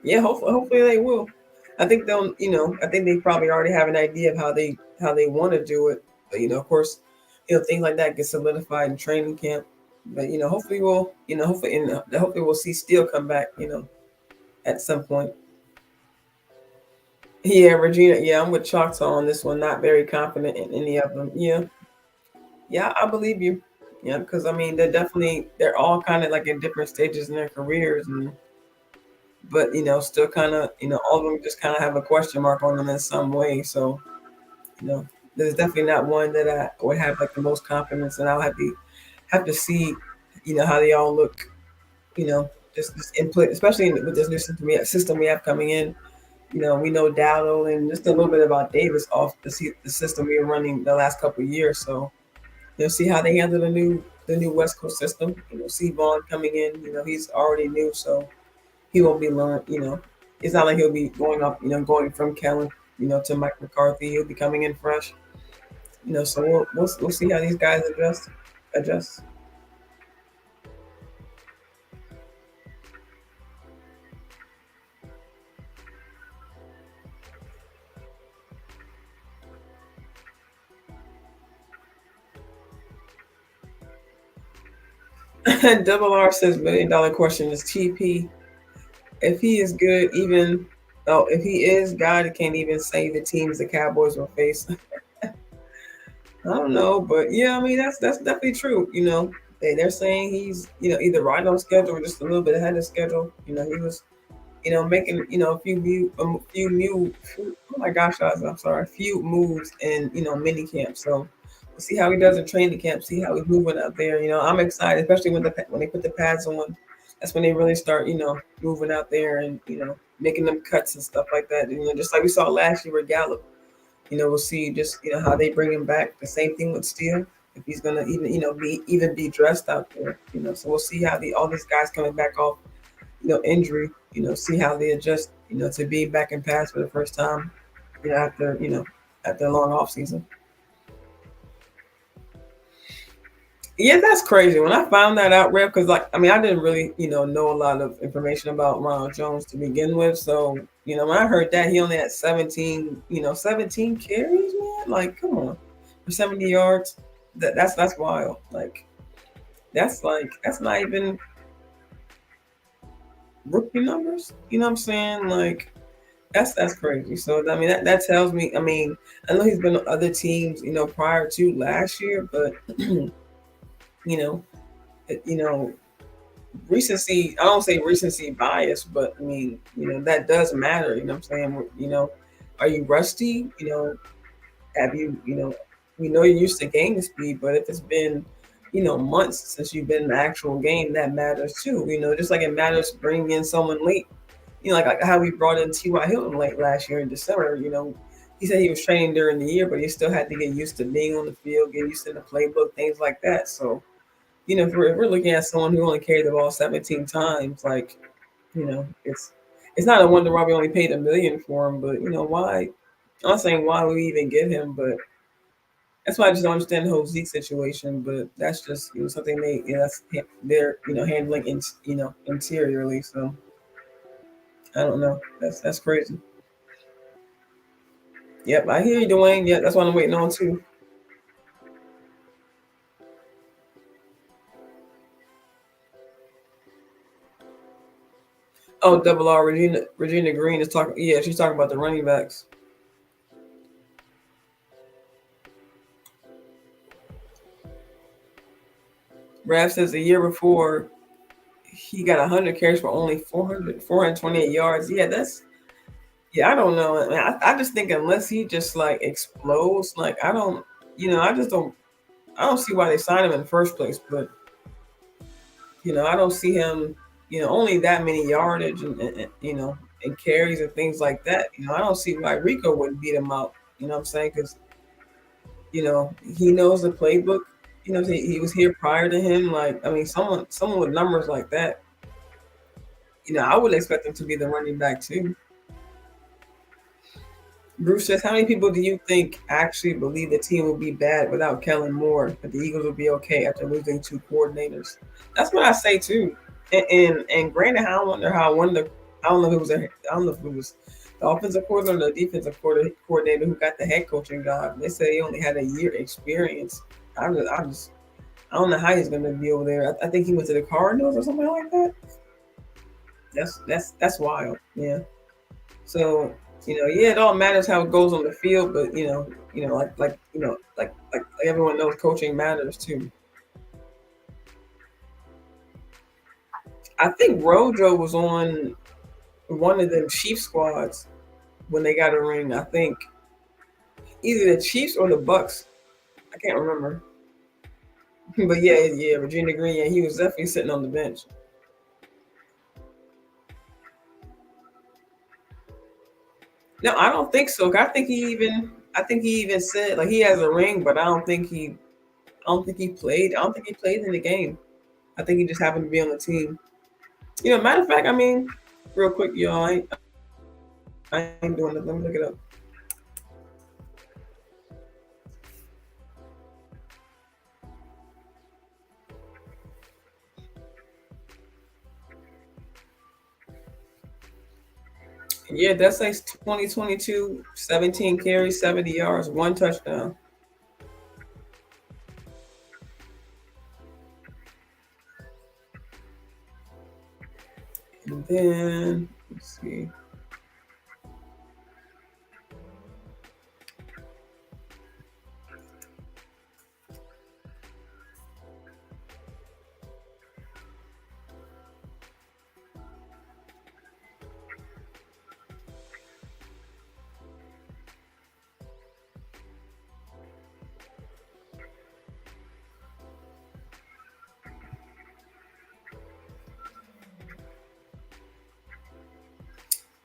Yeah, hopefully they will. I think they'll, I think they probably already have an idea of how they want to do it. But of course, things like that get solidified in training camp. But hopefully hopefully we'll see Steele come back, at some point. Yeah, Regina. Yeah, I'm with Choctaw on this one. Not very confident in any of them. Yeah, I believe you. Yeah, because I mean, they're all kind of like in different stages in their careers, and but still kind of all of them just kind of have a question mark on them in some way. So there's definitely not one that I would have like the most confidence, and I'll have to see how they all look. Just input, especially with this new system we have coming in. We know Dowdle and just a little bit about Davis off the system we were running the last couple of years. So see how they handle the new West Coast system. See Vaughn coming in. He's already new, so he won't be learned. It's not like he'll be going up. Going from Kellen, to Mike McCarthy. He'll be coming in fresh. So we'll see how these guys adjust. Double R says $1 million question is TP. If he is good, even if he is, God can't even say the teams the Cowboys will face. I don't know, but yeah, I mean that's definitely true. They're saying he's either right on schedule or just a little bit ahead of schedule. He was making a oh my gosh, I'm sorry, a few moves in mini camp. So we'll see how he does in training camp. See how he's moving out there. I'm excited, especially when they put the pads on. That's when they really start moving out there and making them cuts and stuff like that. Just like we saw last year with Gallup. We'll see just how they bring him back. The same thing with Steele. If he's gonna even be dressed out there. So we'll see how all these guys coming back off injury, see how they adjust, to being back in pass for the first time, after a long off season. Yeah, that's crazy. When I found that out, Rep, because I didn't really, know a lot of information about Ronald Jones to begin with. So, when I heard that he only had 17, 17 carries, man, like, come on, for 70 yards, that's wild. That's not even rookie numbers. You know what I'm saying? Like, that's crazy. So that tells me. I know he's been on other teams, prior to last year, but you know, you know, recency. I don't say recency bias, but that does matter. You know what I'm saying? Are you rusty? Have you we know you're used to gaining speed, but if it's been months since you've been in the actual game, that matters too. Just like it matters bringing in someone late, like how we brought in T.Y. Hilton late last year in December. He said he was training during the year, but he still had to get used to being on the field, get used to the playbook, things like that. So, if we're looking at someone who only carried the ball 17 times, like, it's not a wonder why we only paid $1 million for him. But why? I'm not saying why we even get him, but that's why I just don't understand the whole Zeke situation. But that's just something that's they're handling interiorly. So I don't know. That's crazy. Yep, I hear you, Dwayne. Yeah, that's what I'm waiting on too. Oh, double R. Regina Green is talking. Yeah, she's talking about the running backs. Rav says the year before he got 100 carries for only 428 yards. Yeah, I don't know. I just think unless he just like explodes, like I don't, I just don't, I don't see why they signed him in the first place. But I don't see him, only that many yardage and carries and things like that. I don't see why Rico wouldn't beat him out. You know what I'm saying? Because he knows the playbook. He was here prior to him. Like, someone with numbers like that, I would expect him to be the running back too. Bruce says, how many people do you think actually believe the team will be bad without Kellen Moore, but the Eagles will be okay after losing two coordinators? That's what I say too. And granted, I don't know if it was I don't know if it was the offensive coordinator or the defensive coordinator who got the head coaching job. They said he only had a year experience. I don't know how he's going to be over there. I think he went to the Cardinals or something like that. That's wild. Yeah. So yeah, it all matters how it goes on the field, but like everyone knows, coaching matters too. I think Rojo was on one of them Chief squads when they got a ring. I think either the Chiefs or the Bucks. I can't remember. But yeah, Virginia Green. Yeah, he was definitely sitting on the bench. No, I don't think so. I think he even said like he has a ring, but I don't think he played. I don't think he played in the game. I think he just happened to be on the team. Matter of fact, real quick, y'all, I ain't doing it. Let me look it up. Yeah, that's like 2022, 17 carries, 70 yards, one touchdown. And then let's see.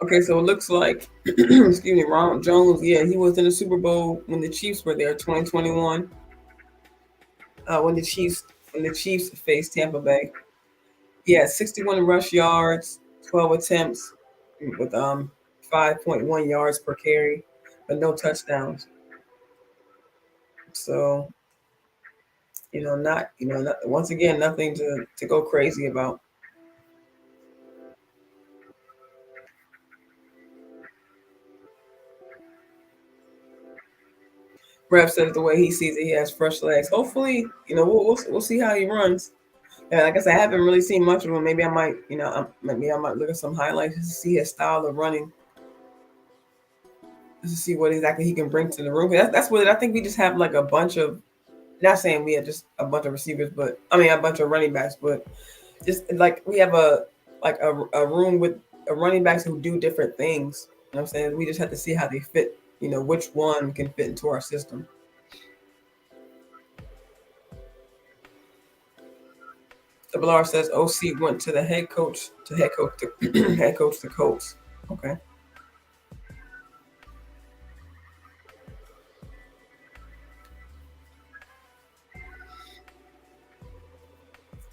Okay, so it looks like excuse me, Ronald Jones, yeah, he was in the Super Bowl when the Chiefs were there, 2021. When the Chiefs faced Tampa Bay. Yeah, 61 rush yards, 12 attempts with 5.1 yards per carry, but no touchdowns. So, not, once again, nothing to go crazy about. Rev says the way he sees it, he has fresh legs. Hopefully, we'll see how he runs. Yeah, like I said, I haven't really seen much of him. Maybe I might, maybe I might look at some highlights just to see his style of running, just to see what exactly he can bring to the room. That's what I think we just have like a bunch of. Not saying we have just a bunch of receivers, but I mean a bunch of running backs, but just like we have a room with running backs who do different things. You know what I'm saying? We just have to see how they fit. Which one can fit into our system. Double R says OC went to the head coach the Colts. Okay.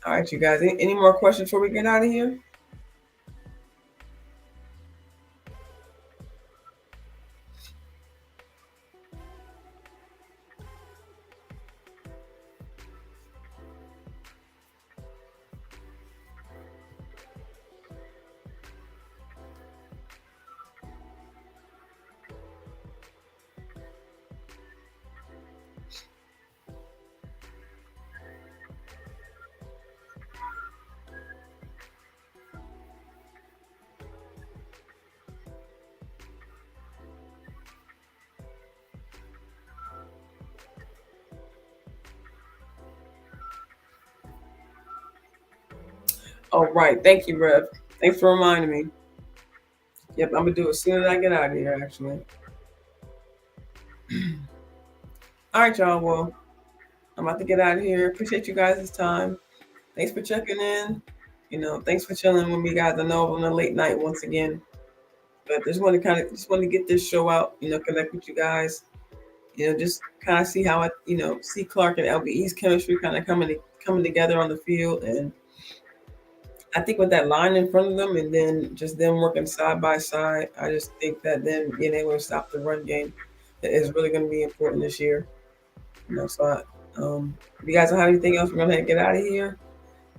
All right, you guys. Any more questions before we get out of here? All right. Thank you, Rev. Thanks for reminding me. Yep, I'm gonna do it as soon as I get out of here. Actually. All right, y'all. Well, I'm about to get out of here. Appreciate you guys' time. Thanks for checking in. Thanks for chilling with me, guys. I know on a late night once again, but just want to get this show out. Connect with you guys. Just kind of see how I see Clark and LVE's chemistry kind of coming together on the field, and I think with that line in front of them, and then just them working side by side, I just think that them being able to stop the run game is really going to be important this year. So if you guys don't have anything else, we're gonna get out of here.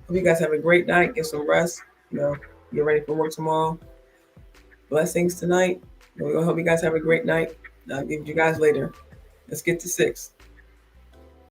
Hope you guys have a great night. Get some rest. Get ready for work tomorrow. Blessings tonight. We're gonna hope you guys have a great night. I'll give you guys later. Let's get to 6.